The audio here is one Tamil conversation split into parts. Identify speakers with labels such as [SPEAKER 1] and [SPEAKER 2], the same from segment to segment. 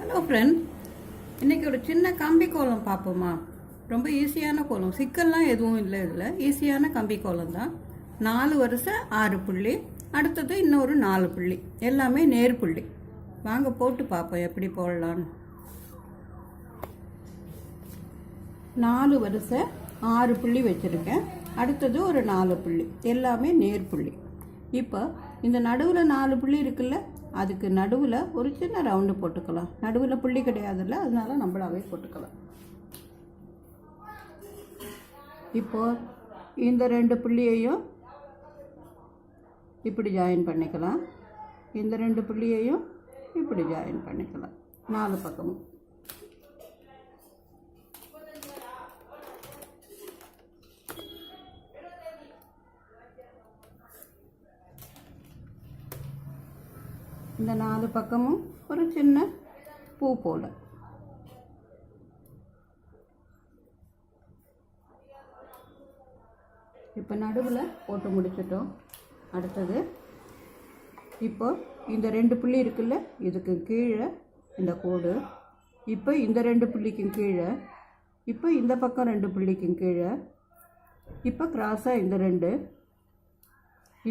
[SPEAKER 1] ஹலோ ஃப்ரெண்ட், இன்றைக்கி ஒரு சின்ன கம்பி கோலம் பார்ப்போமா? ரொம்ப ஈஸியான கோலம், சிக்கல்லாம் எதுவும் இல்லை. இதில் ஈஸியான கம்பி கோலம் தான். 4 வரிசை 6 புள்ளி, அடுத்தது இன்னொரு 4 புள்ளி, எல்லாமே நேர் புள்ளி. வாங்க போட்டு பார்ப்போம் எப்படி போடலான்னு. 4 வரிசை 6 புள்ளி வச்சுருக்கேன். அடுத்தது ஒரு 4 புள்ளி, எல்லாமே நேர் புள்ளி. இப்போ இந்த நடுவில் 4 புள்ளி இருக்குல்ல, அதுக்கு நடுவில் ஒரு சின்ன ரவுண்டு போட்டுக்கலாம். நடுவில் புள்ளி கிடையாதுல்ல, அதனால நம்மளாவே போட்டுக்கலாம். இப்போ இந்த 2 புள்ளியையும் இப்படி ஜாயின் பண்ணிக்கலாம். இந்த 2 புள்ளியையும் இப்படி ஜாயின் பண்ணிக்கலாம் 4 பக்கமும். இந்த 4 பக்கமும் ஒரு சின்ன பூ போல. இப்போ நடுவில் போட்டு முடிச்சிட்டோம். அடுத்தது இப்போ இந்த 2 புள்ளி இருக்குல்ல, இதுக்கு கீழே இந்த கோடு. இப்போ இந்த 2 புள்ளிக்கும் கீழே, இப்போ இந்த பக்கம் 2 புள்ளிக்கும் கீழே, இப்போ கிராஸாக இந்த 2,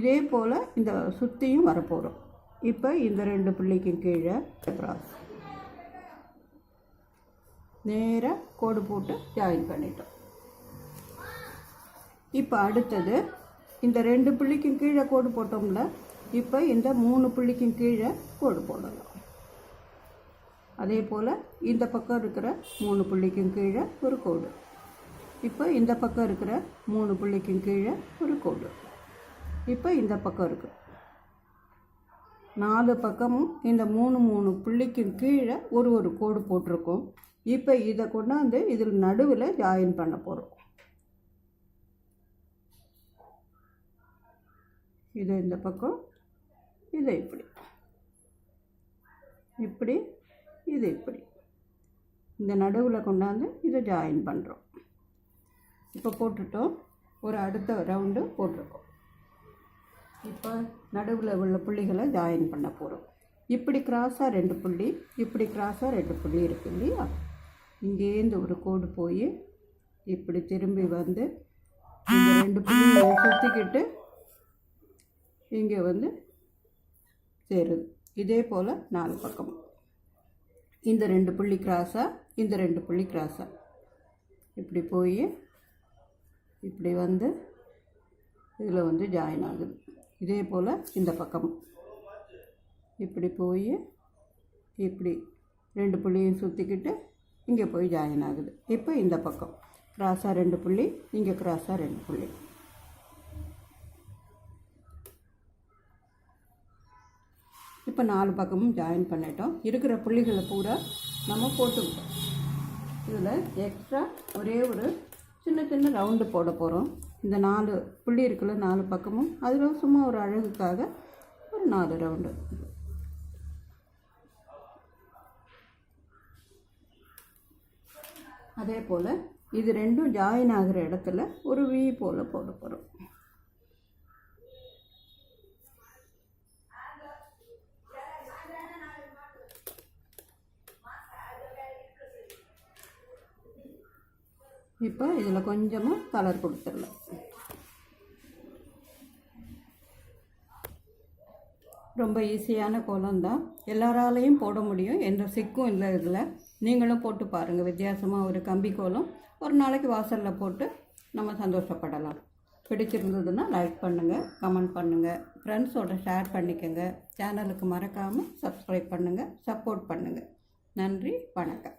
[SPEAKER 1] இதே போல் இந்த சுற்றியும் வரப்போகிறோம். இப்போ இந்த 2 புள்ளிக்கும் கீழே கிராஸ் நேராக கோடு போட்டு ஜாயின் பண்ணிட்டோம். இப்போ அடுத்தது இந்த 2 புள்ளிக்கும் கீழே கோடு போட்டோம்ல, இப்போ இந்த 3 புள்ளிக்கும் கீழே கோடு போடலாம். அதே போல் இந்த பக்கம் இருக்கிற 3 புள்ளிக்கும் கீழே ஒரு கோடு. இப்போ இந்த பக்கம் இருக்கிற 3 புள்ளிக்கும் கீழே ஒரு கோடு. இப்போ இந்த பக்கம் இருக்குது 4 பக்கமும் இந்த 3 புள்ளிக்கும் கீழே ஒரு கோடு போட்டிருக்கோம். இப்போ இதை கொண்டாந்து இதில் நடுவில் ஜாயின் பண்ண போகிறோம். இதை இந்த பக்கம், இதை இப்படி, இப்படி, இது இப்படி, இந்த நடுவில் கொண்டாந்து இதை ஜாயின் பண்ணுறோம். இப்போ போட்டுட்டோம். ஒரு அடுத்த ரவுண்டு போட்டிருக்கோம். இப்போ நடுவில் உள்ள புள்ளிகளை ஜாயின் பண்ண போகிறோம். இப்படி கிராஸாக 2 புள்ளி, இப்படி கிராஸாக 2 புள்ளி இருக்கு இல்லையா? இங்கேருந்து ஒரு கோடு போய் இப்படி திரும்பி வந்து இந்த 2 புள்ளியை சுற்றிக்கிட்டு இங்கே வந்து சேருது. இதே போல் 4 பக்கம் இந்த 2 புள்ளி கிராஸாக, இந்த 2 புள்ளி கிராஸாக இப்படி போய் இப்படி வந்து இதில் வந்து ஜாயின் ஆகுது. இதே போல் இந்த பக்கம் இப்படி போய் இப்படி 2 புள்ளியும் சுற்றிக்கிட்டு இங்கே போய் ஜாயின் ஆகுது. இப்போ இந்த பக்கம் கிராஸாக 2 புள்ளி, இங்கே கிராஸாக 2 புள்ளி. இப்போ 4 பக்கமும் ஜாயின் பண்ணிட்டோம். இருக்கிற புள்ளிகளை பூரா நம்ம போட்டுக்கிட்டோம். இதில் எக்ஸ்ட்ரா ஒரே ஒரு சின்ன ரவுண்டு போட போகிறோம். இந்த 4 புள்ளி இருக்குல்ல, 4 பக்கமும், அதில் சும்மா ஒரு அழகுக்காக ஒரு 4 ரவுண்டு. அதே போல் இது 2ம் ஜாயின் ஆகிற இடத்துல ஒரு வி போல் போட போகிறோம். இப்போ இதில் கொஞ்சமாக கலர் கொடுத்துடலாம். ரொம்ப ஈஸியான கோலம் தான், எல்லாராலையும் போட முடியும், எந்த சிக்கும் இல்லை இதில். நீங்களும் போட்டு பாருங்கள். வித்தியாசமாக ஒரு கம்பி கோலம் ஒரு நாளைக்கு வாசலில் போட்டு நம்ம சந்தோஷப்படலாம். பிடிச்சிருந்ததுன்னா லைக் பண்ணுங்கள், கமெண்ட் பண்ணுங்கள், ஃப்ரெண்ட்ஸோட ஷேர் பண்ணிக்கோங்க. சேனலுக்கு மறக்காமல் சப்ஸ்கிரைப் பண்ணுங்கள், சப்போர்ட் பண்ணுங்கள். நன்றி, வணக்கம்.